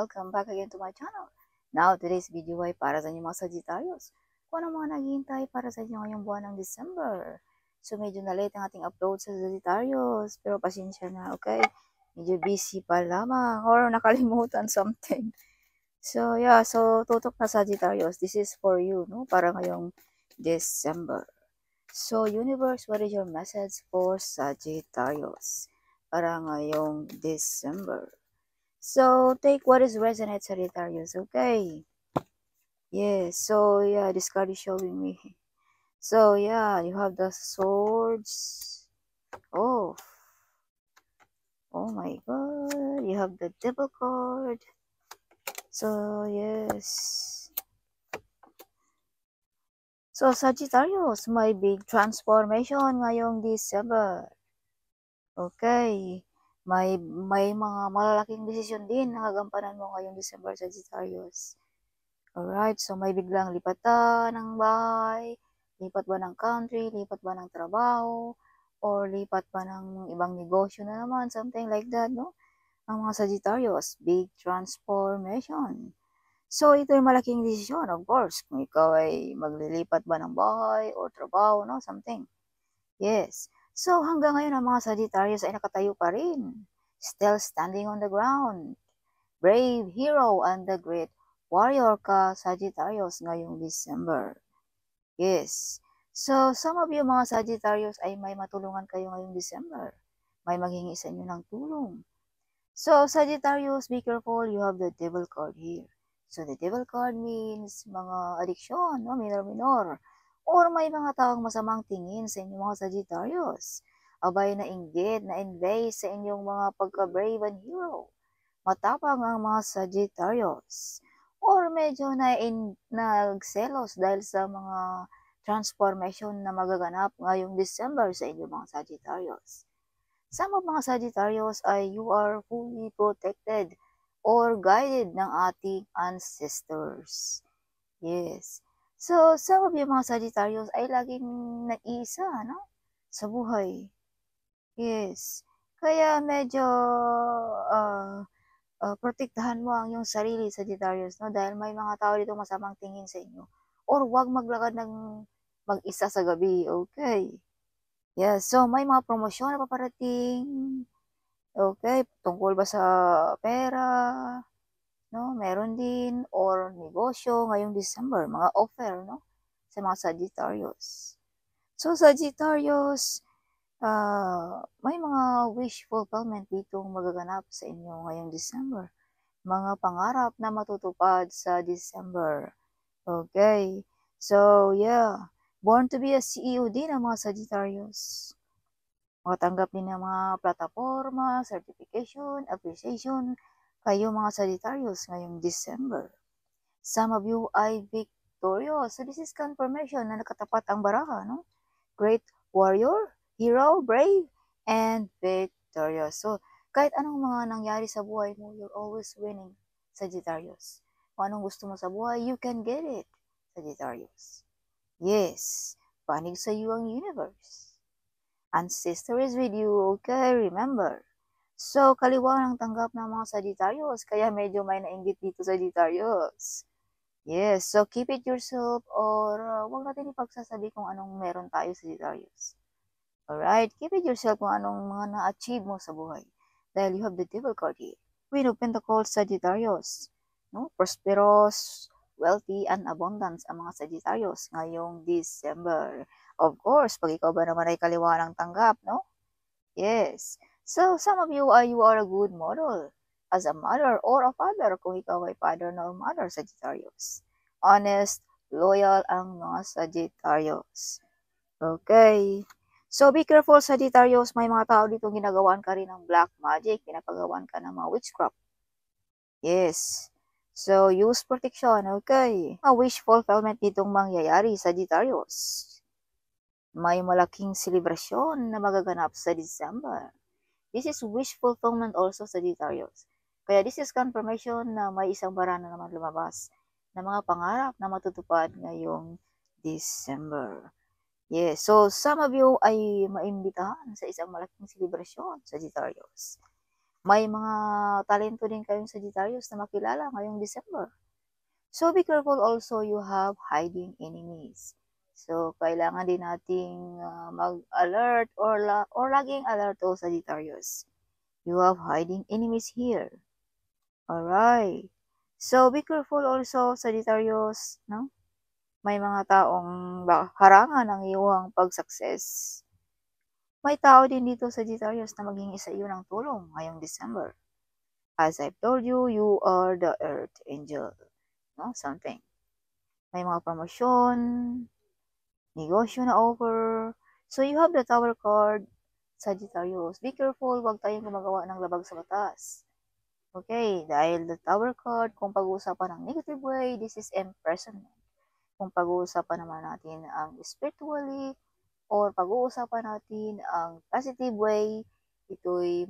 welcome back again to my channel. Now, today's video ay para sa inyo mga Sagittarius. Kung ano mga naghihintay para sa inyo ngayong buwan ng December. So, medyo na-late ang ating upload sa Sagittarius. Pero pasensya na, okay? Medyo busy pa lamang or nakalimutan something. So, yeah. So, tutok na Sagittarius. This is for you, no? Para ngayong December. So, universe, what is your message for Sagittarius? Para ngayong December. So, take what is resonate, Sagittarius, okay? Yes, so yeah, this card is showing me. So, yeah, you have the swords. Oh my god, you have the devil card. So, yes. So, Sagittarius, may big transformation ngayong December. Okay. May mga malalaking desisyon din na gagampanan mo ngayong December, Sagittarius. Alright, so may biglang lipatan ng bahay, lipat ba ng country, lipat ba ng trabaho, or lipat ba ng ibang negosyo na naman, something like that, no? Ang mga Sagittarius, big transformation. So, ito ay malaking desisyon, of course, kung ikaw ay maglilipat ba ng bahay or trabaho, no? Something. Yes. So, hanggang ngayon, ang mga Sagittarius ay nakatayo pa rin. Still standing on the ground. Brave hero and the great warrior ka, Sagittarius, ngayong December. Yes. So, some of you mga Sagittarius ay may matulungan kayo ngayong December. May maghingi sa inyo ng tulong. So, Sagittarius, be careful. You have the devil card here. So, the devil card means mga addiction, no? Minor. Or may mga taong masamang tingin sa inyong mga Sagittarius. Abay na inggit, na envy sa inyong mga pagka-brave and hero. Matapang ang mga Sagittarius. Or medyo nagselos dahil sa mga transformation na magaganap ngayong December sa inyong mga Sagittarius. Some of mga Sagittarius ay you are fully protected or guided ng ating ancestors. Yes. So, some of yung mga Sagittarius ay laging nag-iisa, no? Sa buhay. Yes. Kaya medyo protektahan mo ang iyong sarili, Sagittarius, no? Dahil may mga tao dito masamang tingin sa inyo. Or huwag maglakad ng mag-isa sa gabi, okay? Yes. So, may mga promosyon na paparating. Okay. Tungkol ba sa pera? No, meron din, or negosyo ngayong December, mga offer, no, sa mga Sagittarius. So, Sagittarius, may mga wish fulfillment ditong magaganap sa inyo ngayong December. Mga pangarap na matutupad sa December. Okay. So, yeah. Born to be a CEO din ang mga Sagittarius. Makatanggap din ng mga plataforma, certification, appreciation, kayo mga Sagittarius ngayong December. Some of you ay victorious. So this is confirmation na nakatapat ang baraha, no? Great warrior, hero, brave, and victorious. So kahit anong mga nangyari sa buhay mo, you're always winning, Sagittarius. Kung anong gusto mo sa buhay, you can get it, Sagittarius. Yes, panig sa iyo ang universe. Ancestor is with you, okay? Remember. So, kaliwa ng tanggap ng mga Sagittarius, kaya medyo may nainggit dito Sagittarius. Yes, so keep it yourself or huwag natin ipagsasabi kung anong meron tayo Sagittarius. Alright, keep it yourself kung anong mga na-achieve mo sa buhay. Dahil you have the devil card here. Queen of Pentacles, Sagittarius. No? Prosperous, wealthy, and abundance ang mga Sagittarius ngayong December. Of course, pag ikaw ba naman ay kaliwa ng tanggap, no? Yes. So, some of you are a good model as a mother or a father kung ikaw ay father or mother, Sagittarius. Honest, loyal ang mga Sagittarius. Okay. So, be careful, Sagittarius. May mga tao dito ginagawan ka rin ng black magic. Pinapagawan ka ng mga witchcraft. Yes. So, use protection. Okay. A wish fulfillment ditong mangyayari, Sagittarius. May malaking selebrasyon na magaganap sa December. This is wish fulfillment also, Sagittarius. Kaya this is confirmation na may isang bara na naman lumabas na mga pangarap na matutupad ngayong December. Yes, so some of you ay maimbitahan sa isang malaking selebrasyon, Sagittarius. May mga talento din kayong Sagittarius na makilala ngayong December. So, be careful also, you have hiding enemies. So, kailangan din nating mag-alert or laging alert o Sagittarius. You have hiding enemies here. Alright. So, be careful also, Sagittarius, no? May mga taong harangan ang iyong pag-success. May tao din dito, Sagittarius, na maging isa iyo ng tulong ngayong December. As I've told you, you are the Earth Angel. No? Something. May mga promosyon, negosyo na offer. So, you have the Tower card, Sagittarius. Be careful, huwag tayong gumagawa ng labag sa batas. Okay, dahil the Tower card, kung pag-uusapan ng negative way, this is imprisonment. Kung pag-uusapan naman natin ang spiritually, or pag-uusapan natin ang positive way, ito'y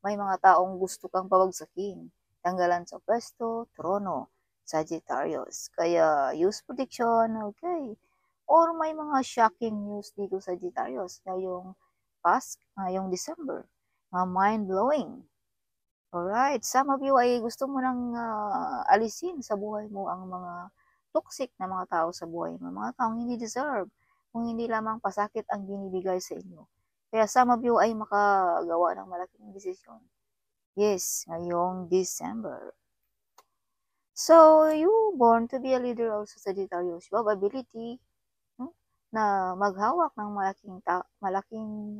may mga taong gusto kang pabagsakin, tanggalan sa pwesto, trono, Sagittarius. Kaya use protection, okay? Or may mga shocking news dito sa Sagittarius ngayong ngayong December, mga mind-blowing. Alright, some of you ay gusto mo nang alisin sa buhay mo ang mga toxic na mga tao sa buhay mo, mga taong hindi deserve, kung hindi lamang pasakit ang binibigay sa inyo. Kaya some of you ay makagawa ng malaking desisyon. Yes, ngayong December. So, you born to be a leader also, Sagittarius. You have ability na maghawak ng malaking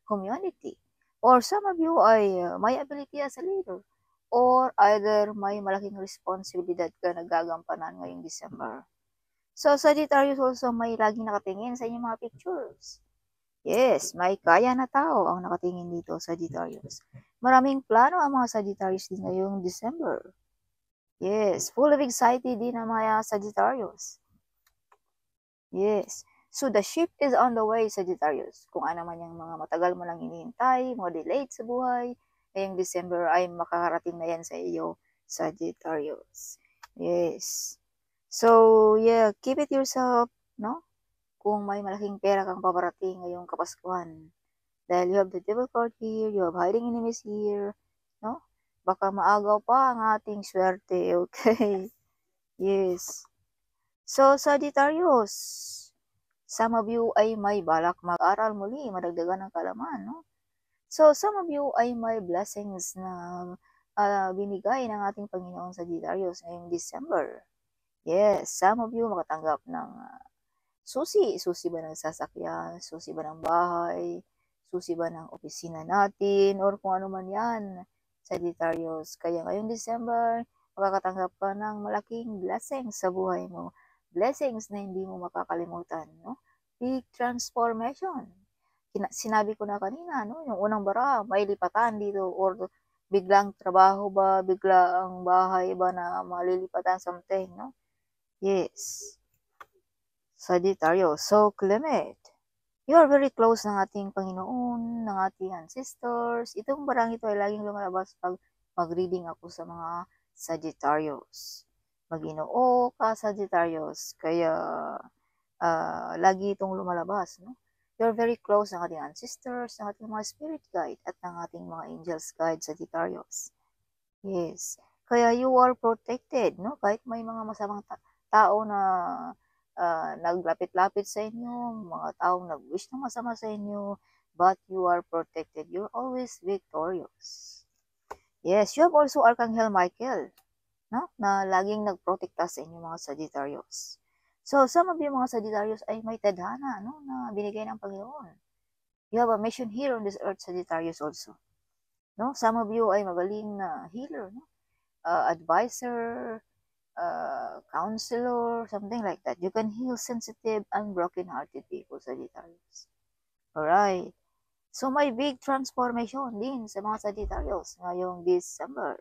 community. Or some of you ay may ability as a leader. Or either may malaking responsibilidad ka na gagampanan ngayong December. So, Sagittarius also may laging nakatingin sa inyong mga pictures. Yes, may kaya na tao ang nakatingin dito, Sagittarius. Maraming plano ang mga Sagittarius din ngayong December. Yes, full of excited din ang mga Sagittarius. Yes. So, the shift is on the way, Sagittarius. Kung ano man yung mga matagal mo lang hinihintay, mga delayed sa buhay, ngayong December ay makakarating na yan sa iyo, Sagittarius. Yes. So, yeah, keep it yourself, no? Kung may malaking pera kang paparating ngayong Kapaskuhan. Dahil you have the Devil card here, you have hiding enemies here, no? Baka maagaw pa ang ating swerte, okay? Yes. So, Sagittarius, some of you ay may balak mag-aral muli, madagdagan ng kalaman, no? So, some of you ay may blessings na binigay ng ating Panginoon Sagittarius ngayong December. Yes, some of you makatanggap ng susi ba ng sasakyan, susi ba ng bahay, susi ba ng opisina natin, or kung ano man yan, Sagittarius. Kaya ngayong December, makakatanggap ka ng malaking blessings sa buhay mo. Blessings na hindi mo makakalimutan, no? Big transformation. Sinabi ko na kanina, no? Yung unang bara, may lipatan dito, or biglang trabaho ba, biglang bahay ba na malilipatan something, no? Yes. Sagittarius. So, Clement, you are very close ng ating Panginoon, ng ating ancestors. Itong barang ito ay laging lumalabas pag mag-reading ako sa mga Sagittarius. Mag-Ginoo ka, Sagittarius. Kaya, lagi itong lumalabas, no? You're very close ng ating ancestors, ng ating mga spirit guide, at ng ating mga angels guide, Sagittarius. Yes. Kaya you are protected, no? Kahit may mga masamang tao na naglapit-lapit sa inyo, mga taong nag-wish ng masama sa inyo, but you are protected. You're always victorious. Yes, you have also Archangel Michael, no? Na laging nagprotekta sa inyo mga Sagittarius. So, some of you mga Sagittarius ay may tadhana, no? Na binigay ng Panginoon. You have a mission here on this earth, Sagittarius also. No? Some of you ay magaling na healer, no? Advisor, counselor, something like that. You can heal sensitive and broken-hearted people, Sagittarius. Alright. So, may big transformation din sa mga Sagittarius ngayong December.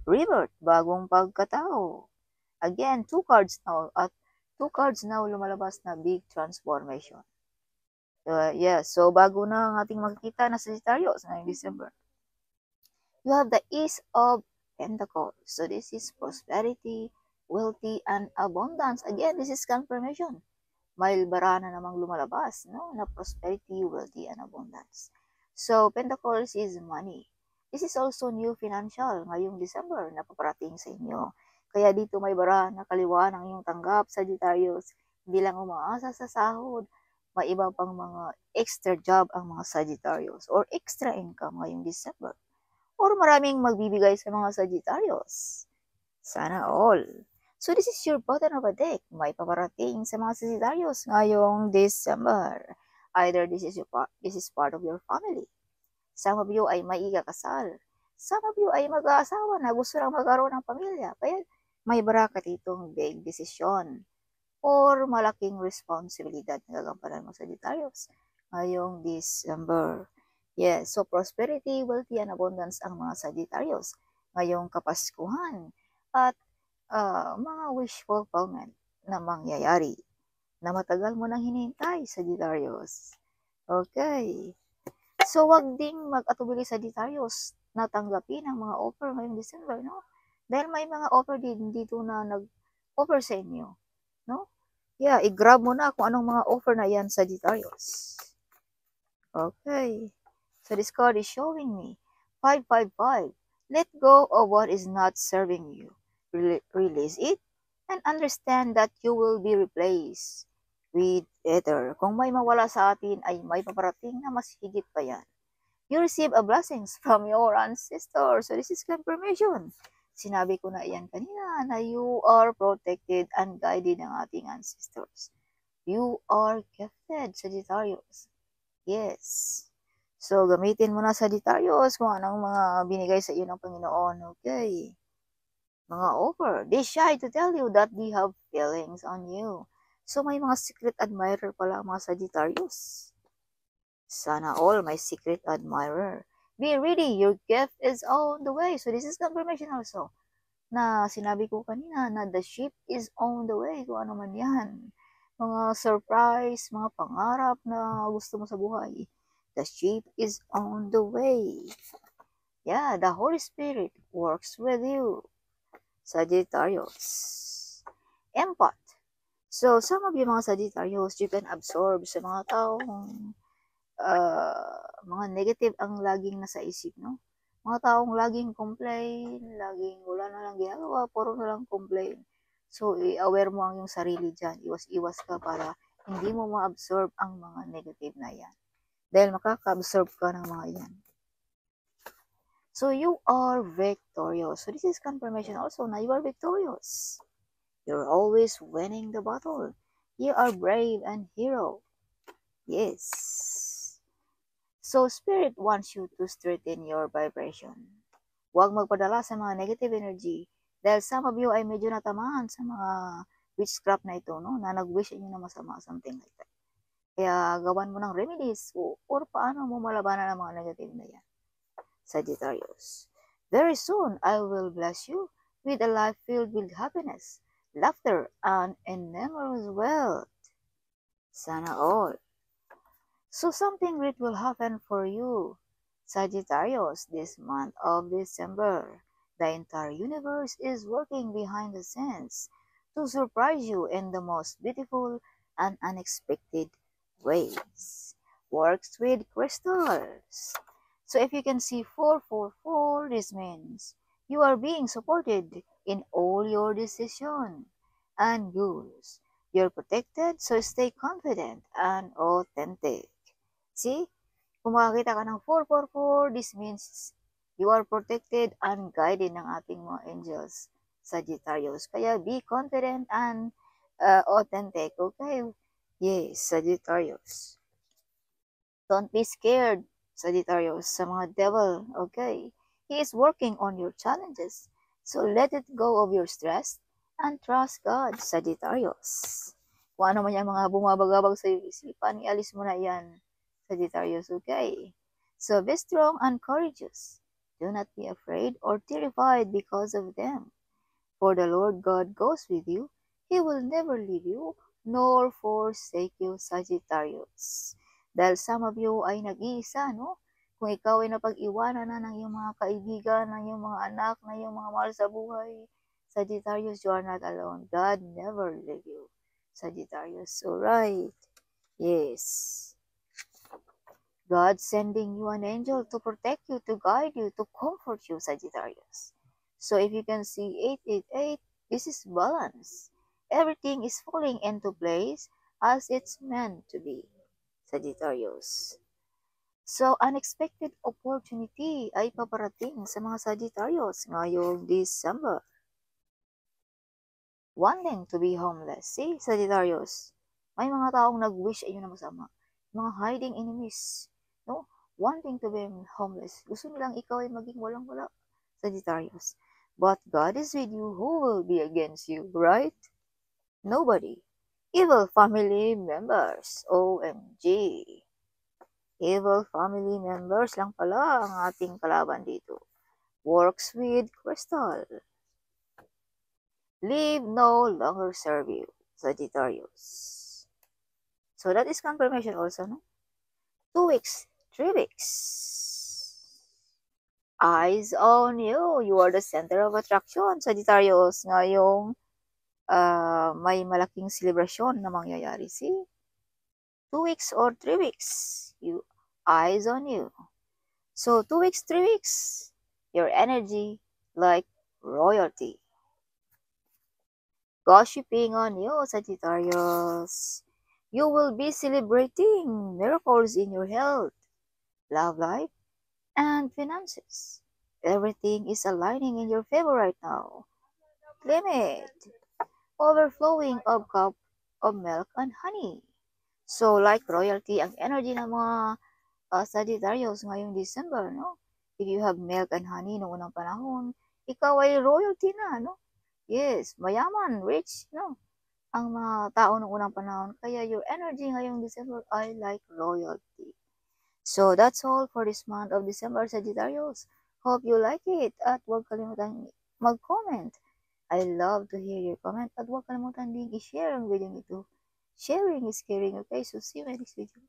Rebirth, bagong pagkatao. Again, two cards now lumalabas na big transformation. So bago na ang ating makikita na Sagittarius ngayong December. You have the Ace of Pentacles. So this is prosperity, wealthy, and abundance. Again, this is confirmation. May bara na namang lumalabas, no? Na prosperity, wealthy, and abundance. So, Pentacles is money. This is also new financial ngayong December na paparating sa inyo. Kaya dito may bara na kaliwa ng iyong tanggap, Sagittarius. Hindi lang umaasa sa sahod, may iba pang mga extra job ang mga Sagittarius or extra income ngayong December. Or maraming magbibigay sa mga Sagittarius. Sana all. So this is your bottom of a deck. May paparating sa mga Sagittarius ngayong December. Either this is part of your family. Some of you ay may ikakasal. Some of you ay mag-aasawa na gusto lang magkaroon ng pamilya. Kaya may bracket itong big decision or malaking responsibilidad na gagampanan mo, Sagittarius ngayong December. Yes, so prosperity, wealthy, and abundance ang mga Sagittarius ngayong Kapaskuhan at mga wish fulfillment na mangyayari na matagal mo nang hinihintay, Sagittarius. Okay. So, wag ding mag-atubili, Sagittarius na tanggapin ang mga offer ngayong December, no? Dahil may mga offer din dito na nag-offer sa inyo, no? Yeah, i-grab mo na kung anong mga offer na yan, Sagittarius. Okay. So, this card is showing me 555. Let go of what is not serving you. Release it and understand that you will be replaced with better. Kung may mawala sa atin ay may paparating na mas higit pa yan. You receive a blessings from your ancestors. So this is confirmation. Sinabi ko na iyan kanina na you are protected and guided ng ating ancestors. You are gifted, Sagittarius. Yes. So gamitin mo na, Sagittarius, kung anong mga binigay sa iyo ng Panginoon. Okay. Mga offer. They shy to tell you that they have feelings on you. So may mga secret admirer pala mga Sagittarius. Sana all my secret admirer. Be ready, your gift is on the way. So this is confirmation also na sinabi ko kanina na the ship is on the way. Kung ano man yan. Mga surprise, mga pangarap na gusto mo sa buhay. The ship is on the way. Yeah, the Holy Spirit works with you, Sagittarius. Empath. So, some of you mga Sagittarius, you can absorb sa mga taong mga negative ang laging nasa isip, no? Mga taong laging complain, laging wala na lang ginagawa, puro na lang complain. So, i-aware mo ang iyong sarili dyan. Iwas-iwas ka para hindi mo ma-absorb ang mga negative na yan. Dahil makaka-absorb ka ng mga yan. So, you are victorious. So, this is confirmation also na you are victorious. You're always winning the battle. You are brave and hero. Yes. So, Spirit wants you to strengthen your vibration. Huwag magpadala sa mga negative energy dahil some of you ay medyo natamaan sa mga witchcraft na ito, no? Na nag-wish inyo na masama, something like that. Kaya gawan mo ng remedies or paano mo malabanan ang mga negative na yan, Sagittarius. Very soon, I will bless you with a life filled with happiness, laughter, and enormous wealth. Sana all. So something great will happen for you, Sagittarius, this month of December. The entire universe is working behind the scenes to surprise you in the most beautiful and unexpected ways. Works with crystals. So if you can see 444, this means you are being supported in all your decisions and goals. You're protected, so stay confident and authentic. See? Kung makakita ka ng 444, this means you are protected and guided ng ating mga angels, Sagittarius. Kaya be confident and authentic, okay? Yes, Sagittarius. Don't be scared, Sagittarius, sa mga devil, okay? He is working on your challenges. So let it go of your stress and trust God, Sagittarius. Kung ano man yung mga bumabagabag sa iyong isipan, ialis mo na yan, Sagittarius, okay? So be strong and courageous. Do not be afraid or terrified because of them. For the Lord God goes with you. He will never leave you nor forsake you, Sagittarius. Dahil some of you ay nag-iisa, no? Kung ikaw ay napag-iwanan na ng iyong mga kaibigan, ng iyong mga anak, ng iyong mga mahal sa buhay, Sagittarius, you are not alone. God never leave you, Sagittarius. Alright. Yes. God sending you an angel to protect you, to guide you, to comfort you, Sagittarius. So if you can see 888, this is balance. Everything is falling into place as it's meant to be, Sagittarius. So, unexpected opportunity ay paparating sa mga Sagittarius ngayong December. Wanting to be homeless. See, Sagittarius, may mga taong nag-wish ayun na masama. Mga hiding enemies, no? Wanting to be homeless. Gusto nilang ikaw ay maging walang-wala, Sagittarius. But God is with you. Who will be against you, right? Nobody. Evil family members. OMG. Evil family members lang pala ang ating kalaban dito. Works with crystal. Leave no longer serve you, Sagittarius. So that is confirmation also, no? 2 weeks, 3 weeks. Eyes on you. You are the center of attraction, Sagittarius. Ngayong may malaking celebration na mangyayari. See? 2 weeks or 3 weeks. Eyes on you. So 2 weeks, 3 weeks. Your energy like royalty. Gossiping on you, Sagittarius. You will be celebrating miracles in your health, love life, and finances. Everything is aligning in your favor right now. Claim it. Overflowing of cup of milk and honey. So like royalty, ang energy ng mga Sagittarius ngayong December, no? If you have milk and honey noong unang panahon, ikaw ay royalty na, no? Yes, mayaman, rich, no? Ang mga tao noong unang panahon. Kaya your energy ngayong December ay like royalty. So that's all for this month of December, Sagittarius. Hope you like it at huwag kalimutan mag-comment. I love to hear your comment at huwag kalimutan din i-share ang video nito. Sharing is caring, okay? So see you in the next video.